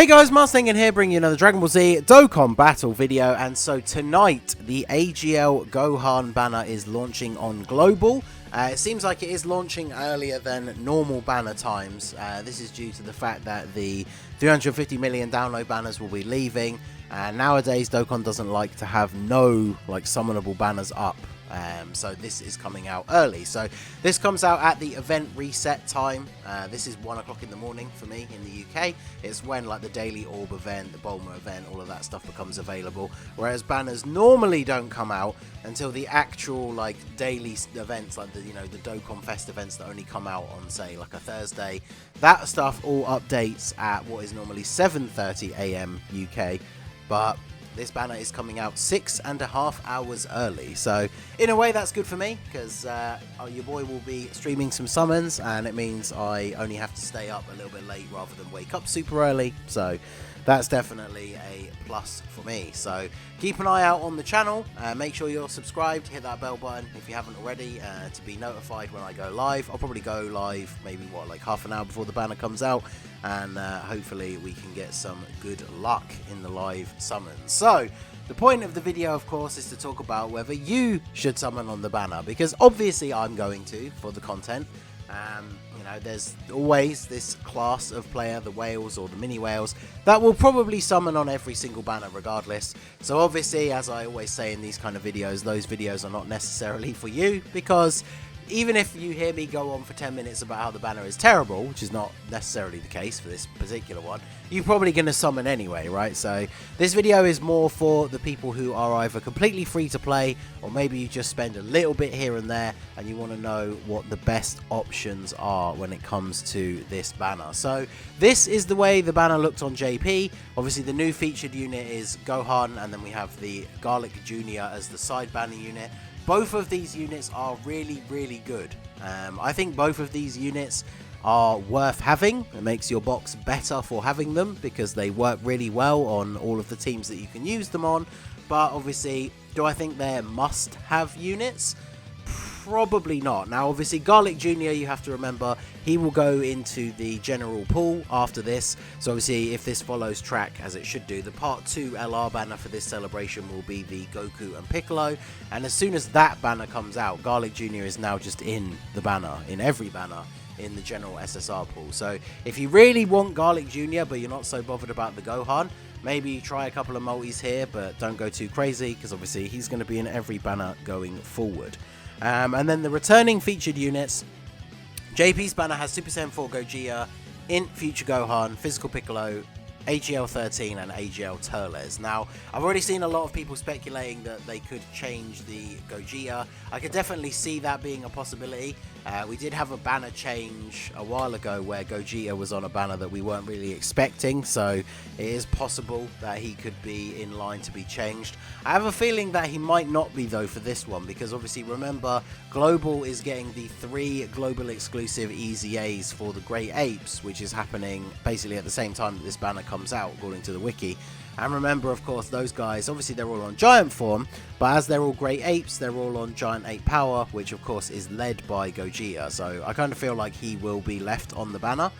Hey guys, Mars Thinking here, bringing you another Dragon Ball Z Dokkan battle video. And so tonight, the AGL Gohan banner is launching on Global. It seems like it is launching earlier than normal banner times. This is due to the fact that the 350 million download banners will be leaving. Nowadays, Dokkan doesn't like to have no summonable banners up. So this is coming out early. So this comes out at the event reset time. This is 1 o'clock in the morning for me in the UK. It's when the daily orb event, the Bulma event, all of that stuff becomes available. Whereas banners normally don't come out until the actual daily events, the Dokkan Fest events that only come out on say a Thursday. That stuff all updates at what is normally 7:30 AM UK, but this banner is coming out 6.5 hours early. So in a way that's good for me, because your boy will be streaming some summons, and it means I only have to stay up a little bit late rather than wake up super early. So that's definitely a plus for me. So keep an eye out on the channel. Make sure you're subscribed. Hit that bell button if you haven't already to be notified when I go live. I'll probably go live maybe half an hour before the banner comes out, and hopefully we can get some good luck in the live summons. So the point of the video, of course, is to talk about whether you should summon on the banner, because obviously I'm going to for the content. There's always this class of player, the whales or the mini whales, that will probably summon on every single banner regardless. So obviously, as I always say in these kind of videos, those videos are not necessarily for you, because even if you hear me go on for 10 minutes about how the banner is terrible, which is not necessarily the case for this particular one, you're probably going to summon anyway, right? So this video is more for the people who are either completely free to play, or maybe you just spend a little bit here and there and you want to know what the best options are when it comes to this banner. So this is the way the banner looked on JP. Obviously the new featured unit is Gohan, and then we have the Garlic Jr. as the side banner unit. Both of these units are really, really good. I think both of these units are worth having. It makes your box better for having them, because they work really well on all of the teams that you can use them on. But obviously, do I think they're must-have units? Probably not. Now, obviously, Garlic Jr., you have to remember, he will go into the general pool after this. So obviously, if this follows track as it should do, the Part 2 LR banner for this celebration will be the Goku and Piccolo. And as soon as that banner comes out, Garlic Jr. is now just in the banner, in every banner, in the general SSR pool. So if you really want Garlic Jr., but you're not so bothered about the Gohan, maybe you try a couple of multis here, but don't go too crazy, because obviously he's going to be in every banner going forward. And then the returning featured units, JP's banner has Super Saiyan 4 Gogeta, Int Future Gohan, Physical Piccolo, AGL 13 and AGL Turles. Now, I've already seen a lot of people speculating that they could change the Gogeta. I could definitely see that being a possibility. We did have a banner change a while ago where Gogeta was on a banner that we weren't really expecting, so it is possible that he could be in line to be changed. I have a feeling that he might not be, though, for this one, because obviously, remember, Global is getting the 3 global exclusive EZAs for the Great Apes, which is happening basically at the same time that this banner comes out, according to the wiki. And remember, of course, those guys, obviously they're all on Giant form, but as they're all Great Apes, they're all on Giant Ape Power, which of course is led by Gogeta. So I kind of feel like he will be left on the banner.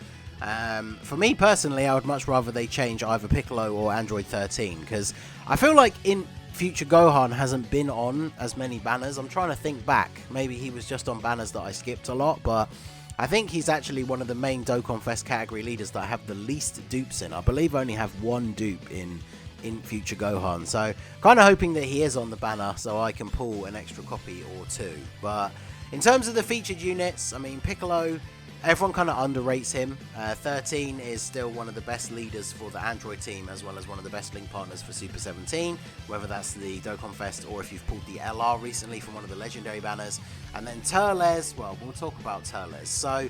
For me personally, I would much rather they change either Piccolo or Android 13, because I feel like in Future Gohan hasn't been on as many banners. I'm trying to think back. Maybe he was just on banners that I skipped a lot, but I think he's actually one of the main Dokkan Fest category leaders that I have the least dupes in. I believe I only have 1 dupe in Future Gohan. So kind of hoping that he is on the banner so I can pull an extra copy or 2. But in terms of the featured units, I mean, Piccolo, everyone kind of underrates him. 13 is still one of the best leaders for the Android team, as well as one of the best link partners for Super 17, whether that's the Dokkan Fest or if you've pulled the LR recently from one of the legendary banners. And then Turles, well, we'll talk about Turles. So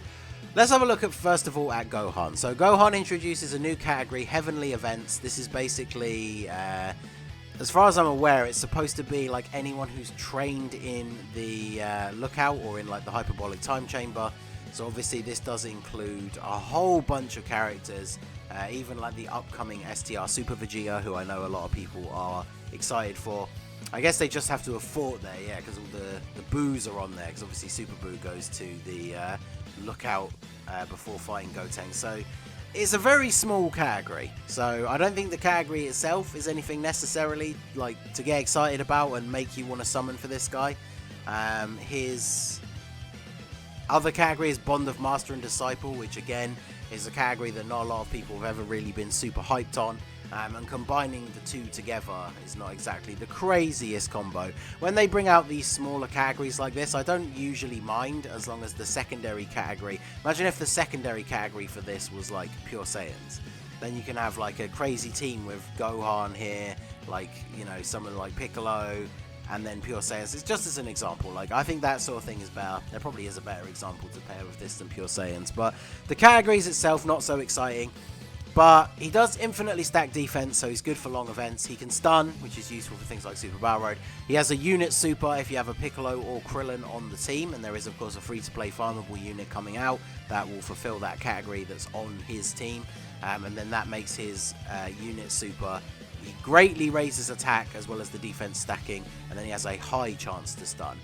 let's have a look at, first of all, at Gohan. So Gohan introduces a new category, Heavenly Events. This is basically, as far as I'm aware, it's supposed to be like anyone who's trained in the Lookout or in the Hyperbolic Time Chamber. So obviously this does include a whole bunch of characters, even the upcoming STR Super Vegeta, who I know a lot of people are excited for. I guess they just have to have fought there, yeah, because all the boos are on there, because obviously Super Boo goes to the Lookout before fighting Gotenks. So it's a very small category, so I don't think the category itself is anything necessarily like to get excited about and make you want to summon for this guy. His other category is Bond of Master and Disciple, which again is a category that not a lot of people have ever really been super hyped on. And combining the two together is not exactly the craziest combo. When they bring out these smaller categories like this, I don't usually mind as long as the secondary category... Imagine if the secondary category for this was like Pure Saiyans. Then you can have like a crazy team with Gohan here, like, you know, someone like Piccolo, and then Pure Saiyans. It's just as an example. Like, I think that sort of thing is better. There probably is a better example to pair with this than Pure Saiyans. But the categories itself, not so exciting. But he does infinitely stack defense, so he's good for long events. He can stun, which is useful for things like Super Battle Road. He has a unit super if you have a Piccolo or Krillin on the team, and there is, of course, a free-to-play farmable unit coming out that will fulfill that category that's on his team. And then that makes his unit super. He greatly raises attack as well as the defense stacking, and then he has a high chance to stun.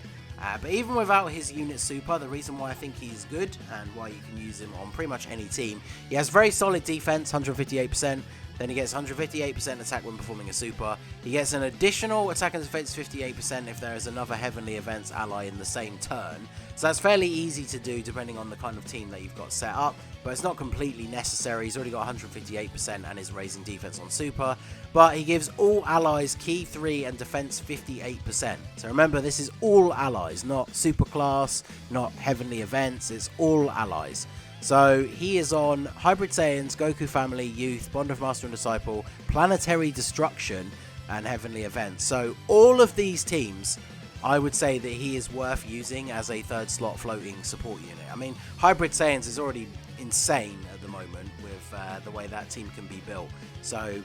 But even without his unit super, the reason why I think he's good and why you can use him on pretty much any team, he has very solid defense, 158%. Then he gets 158% attack when performing a super. He gets an additional attack and defense 58% if there is another Heavenly Events ally in the same turn. So that's fairly easy to do depending on the kind of team that you've got set up. But it's not completely necessary. He's already got 158% and is raising defense on super. But he gives all allies key 3 and defense 58%. So remember, this is all allies, not super class, not Heavenly Events. It's all allies. So he is on Hybrid Saiyans, Goku Family, Youth, Bond of Master and Disciple, Planetary Destruction, and Heavenly Events. So all of these teams, I would say that he is worth using as a third slot floating support unit. I mean, Hybrid Saiyans is already insane at the moment with the way that team can be built. So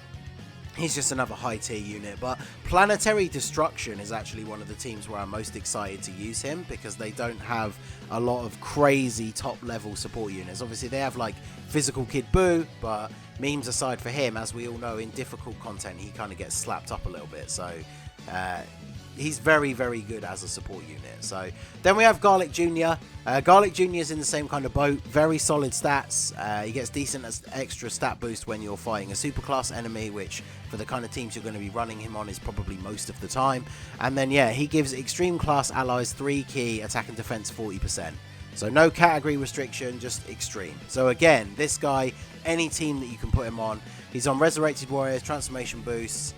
he's just another high tier unit, but Planetary Destruction is actually one of the teams where I'm most excited to use him because they don't have a lot of crazy top level support units. Obviously they have like Physical Kid Buu, but memes aside for him, as we all know, in difficult content he kind of gets slapped up a little bit. So he's very, very good as a support unit. So then we have Garlic Jr. Garlic Jr. is in the same kind of boat. Very solid stats. He gets decent extra stat boost when you're fighting a superclass enemy, which for the kind of teams you're going to be running him on is probably most of the time. And then, yeah, he gives extreme class allies 3 key attack and defense 40%. So no category restriction, just extreme. So again, this guy, any team that you can put him on. He's on Resurrected Warriors, Transformation Boosts.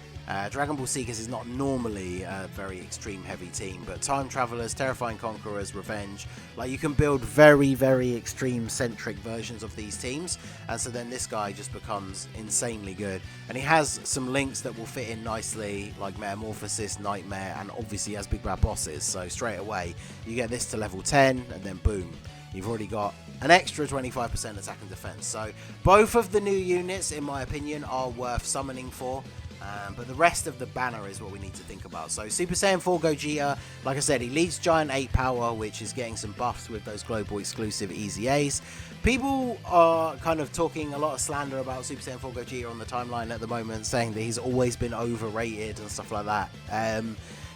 Dragon Ball Seekers is not normally a very extreme heavy team, but Time Travelers, Terrifying Conquerors, Revenge, like you can build very, very extreme centric versions of these teams, and so then this guy just becomes insanely good. And he has some links that will fit in nicely, like Metamorphosis, Nightmare, and obviously has big bad bosses, so straight away you get this to level 10, and then boom, you've already got an extra 25% attack and defense. So both of the new units, in my opinion, are worth summoning for. But the rest of the banner is what we need to think about. So Super Saiyan 4 Gogeta, like I said, he leads Giant 8 power, which is getting some buffs with those global exclusive Easy A's. People are kind of talking a lot of slander about Super Saiyan 4 Gogeta on the timeline at the moment, saying that he's always been overrated and stuff like that.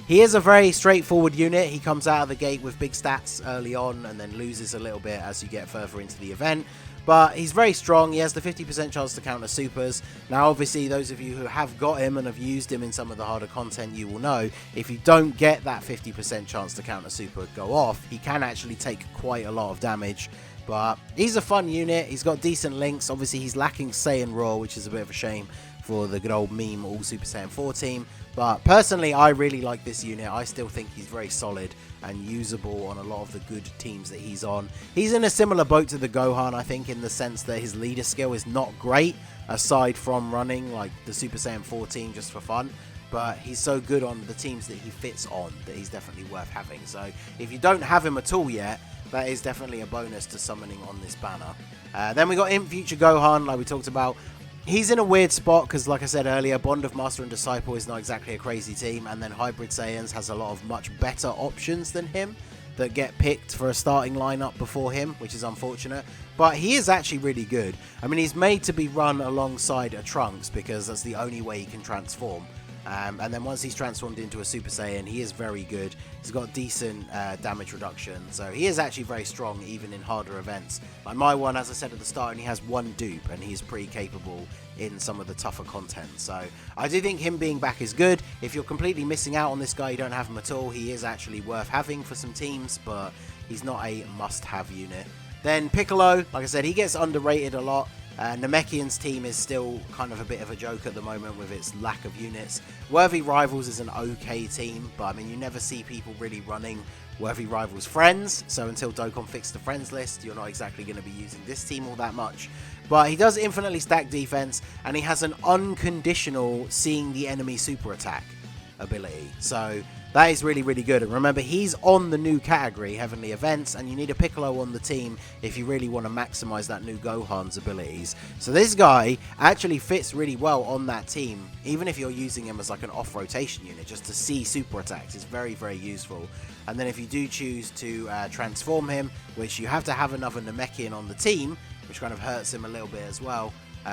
He is a very straightforward unit. He comes out of the gate with big stats early on and then loses a little bit as you get further into the event. But he's very strong. He has the 50% chance to counter supers. Now, obviously, those of you who have got him and have used him in some of the harder content, you will know if you don't get that 50% chance to counter super go off, he can actually take quite a lot of damage. But he's a fun unit. He's got decent links. Obviously, he's lacking Saiyan Raw, which is a bit of a shame for the good old meme All Super Saiyan 4 team. But personally, I really like this unit. I still think he's very solid and usable on a lot of the good teams that he's on. He's in a similar boat to the Gohan, I think, in the sense that his leader skill is not great, aside from running like the Super Saiyan 4 team just for fun. But he's so good on the teams that he fits on that he's definitely worth having. So if you don't have him at all yet, that is definitely a bonus to summoning on this banner. Then we got In Future Gohan, like we talked about. He's in a weird spot because, like I said earlier, Bond of Master and Disciple is not exactly a crazy team, and then Hybrid Saiyans has a lot of much better options than him that get picked for a starting lineup before him, which is unfortunate. But he is actually really good. I mean, he's made to be run alongside a Trunks because that's the only way he can transform. And then once he's transformed into a Super Saiyan, he is very good. He's got decent damage reduction, so he is actually very strong even in harder events. Like my one, as I said at the start, only has one dupe, and he's pretty capable in some of the tougher content. So I do think him being back is good. If you're completely missing out on this guy, you don't have him at all, he is actually worth having for some teams, but he's not a must-have unit. Then Piccolo, like I said, he gets underrated a lot. Namekian's team is still kind of a bit of a joke at the moment with its lack of units. Worthy Rivals is an okay team, but I mean, you never see people really running Worthy Rivals friends, so until Dokkan fixed the friends list, you're not exactly going to be using this team all that much. But he does infinitely stack defense, and he has an unconditional seeing the enemy super attack ability, so that is really, really good. And remember, he's on the new category, Heavenly Events, and you need a Piccolo on the team if you really want to maximize that new Gohan's abilities. So this guy actually fits really well on that team, even if you're using him as like an off-rotation unit, just to see super attacks is very, very useful. And then if you do choose to transform him, which you have to have another Namekian on the team, which kind of hurts him a little bit as well,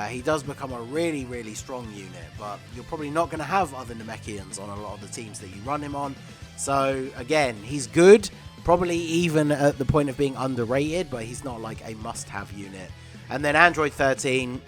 he does become a really, really strong unit, but you're probably not going to have other Namekians on a lot of the teams that you run him on. So again, he's good, probably even at the point of being underrated, but he's not like a must-have unit. And then Android 13,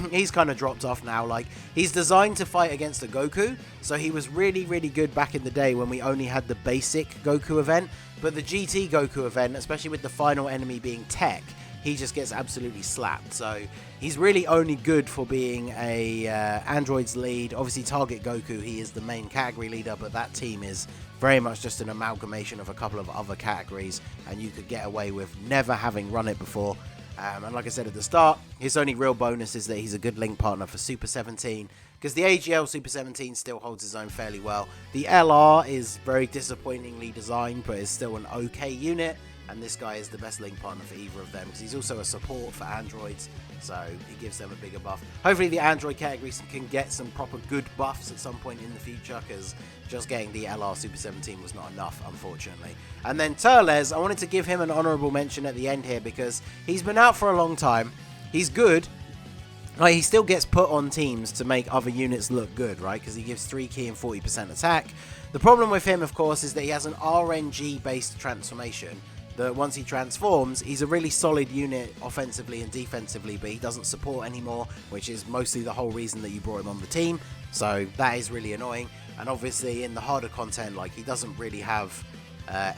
he's kind of dropped off now. Like, he's designed to fight against a Goku, so he was really, really good back in the day when we only had the basic Goku event, but the GT Goku event, especially with the final enemy being Tech, he just gets absolutely slapped. So he's really only good for being a Android's lead. Obviously, Target Goku, he is the main category leader, but that team is very much just an amalgamation of a couple of other categories, and you could get away with never having run it before. And like I said at the start, his only real bonus is that he's a good link partner for Super 17, because the AGL Super 17 still holds his own fairly well. The LR is very disappointingly designed, but is still an okay unit. And this guy is the best link partner for either of them, because he's also a support for androids, so he gives them a bigger buff. Hopefully the android categories can get some proper good buffs at some point in the future, because just getting the LR Super 17 was not enough, unfortunately. And then Turles, I wanted to give him an honourable mention at the end here, because he's been out for a long time. He's good. Like, he still gets put on teams to make other units look good, right? Because he gives 3 key and 40% attack. The problem with him, of course, is that he has an RNG-based transformation, that once he transforms, he's a really solid unit offensively and defensively, but he doesn't support anymore, which is mostly the whole reason that you brought him on the team. So that is really annoying. And obviously in the harder content, like, he doesn't really have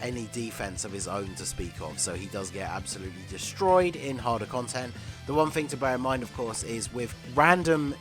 any defense of his own to speak of, so he does get absolutely destroyed in harder content. The one thing to bear in mind, of course, is with random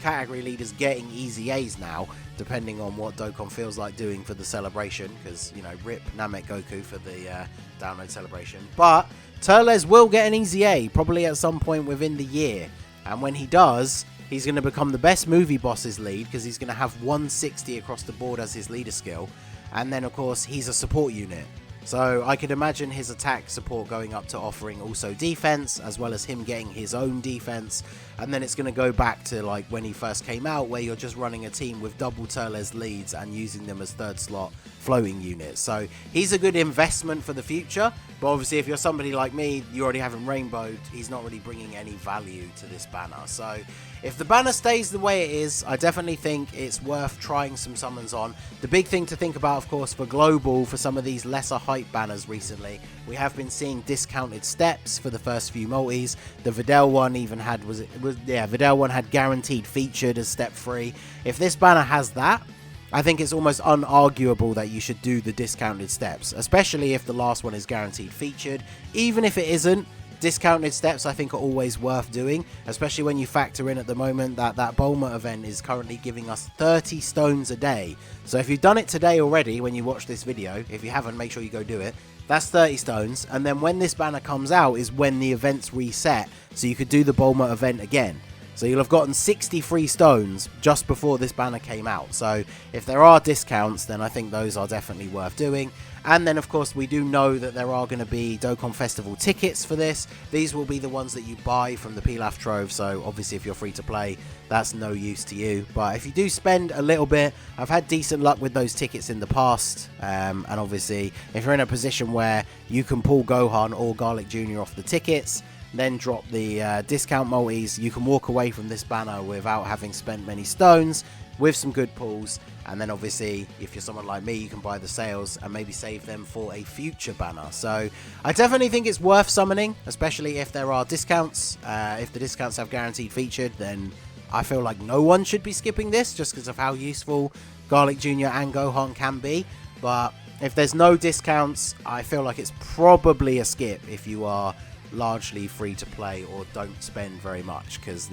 category leaders getting easy A's now, depending on what Dokkan feels like doing for the celebration, because, you know, rip Namek Goku for the download celebration. But Turles will get an easy A, probably at some point within the year, and when he does, he's going to become the best movie boss's lead, because he's going to have 160 across the board as his leader skill, and then of course he's a support unit. So I could imagine his attack support going up to offering also defense, as well as him getting his own defense. And then it's going to go back to like when he first came out, where you're just running a team with double Turles leads and using them as third slot floating units. So he's a good investment for the future. But obviously if you're somebody like me, you already have him rainbowed, he's not really bringing any value to this banner. So if the banner stays the way it is, I definitely think it's worth trying some summons on. The big thing to think about, of course, for global, for some of these lesser hype banners recently, we have been seeing discounted steps for the first few multis. The Videl one even had, Videl one had guaranteed featured as step 3. If this banner has that, I think it's almost unarguable that you should do the discounted steps, especially if the last one is guaranteed featured. Even if it isn't, discounted steps I think are always worth doing, especially when you factor in at the moment that that Bulma event is currently giving us 30 stones a day. So if you've done it today already when you watch this video, if you haven't, make sure you go do it. That's 30 stones, and then when this banner comes out is when the events reset, so you could do the Bulma event again. So you'll have gotten 63 stones just before this banner came out. So if there are discounts, then I think those are definitely worth doing. And then, of course, we do know that there are going to be Dokkan Festival tickets for this. These will be the ones that you buy from the Pilaf Trove. So obviously, if you're free to play, that's no use to you. But if you do spend a little bit, I've had decent luck with those tickets in the past. And obviously, if you're in a position where you can pull Gohan or Garlic Jr. off the tickets, then drop the discount multis, you can walk away from this banner without having spent many stones, with some good pulls. And then obviously, if you're someone like me, you can buy the sales and maybe save them for a future banner. So I definitely think it's worth summoning, especially if there are discounts. If the discounts have guaranteed featured, then I feel like no one should be skipping this just because of how useful Garlic Jr. and Gohan can be. But if there's no discounts, I feel like it's probably a skip if you are largely free to play or don't spend very much, because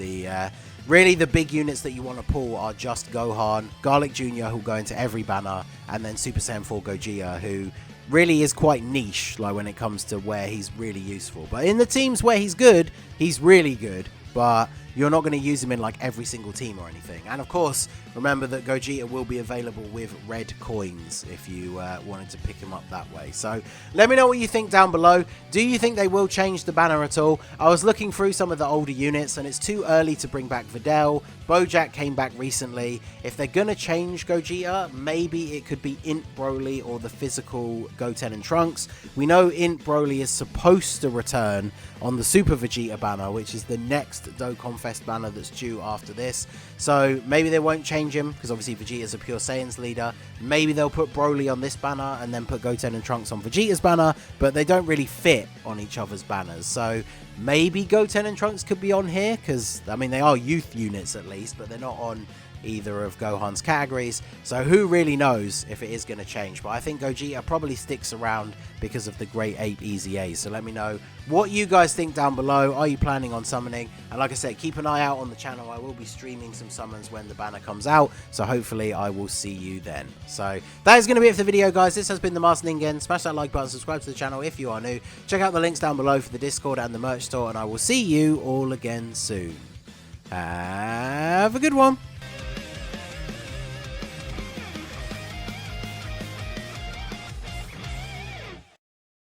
really the big units that you want to pull are just Gohan, Garlic Jr. who'll go into every banner, and then Super Saiyan 4 Gogeta, who really is quite niche like when it comes to where he's really useful. But in the teams where he's good, he's really good, but you're not going to use him in like every single team or anything. And of course, remember that Gogeta will be available with red coins if you wanted to pick him up that way. So let me know what you think down below. Do you think they will change the banner at all? I was looking through some of the older units and it's too early to bring back Videl. Bojack came back recently. If they're going to change Gogeta, maybe it could be Int Broly or the physical Goten and Trunks. We know Int Broly is supposed to return on the Super Vegeta banner, which is the next Dokkan Fest banner that's due after this. So maybe they won't change him because obviously Vegeta's a pure Saiyans leader. Maybe they'll put Broly on this banner and then put Goten and Trunks on Vegeta's banner, but they don't really fit on each other's banners. So maybe Goten and Trunks could be on here because, I mean, they are youth units at least, but they're not on either of Gohan's categories. So who really knows if it is going to change. But I think Gogeta probably sticks around because of the Great Ape Easy A's. So let me know what you guys think down below. Are you planning on summoning? And like I said, keep an eye out on the channel. I will be streaming some summons when the banner comes out. So hopefully I will see you then. So that is going to be it for the video, guys. This has been the Master Ningen. Smash that like button, subscribe to the channel if you are new. Check out the links down below for the Discord and the merch store. And I will see you all again soon. Have a good one.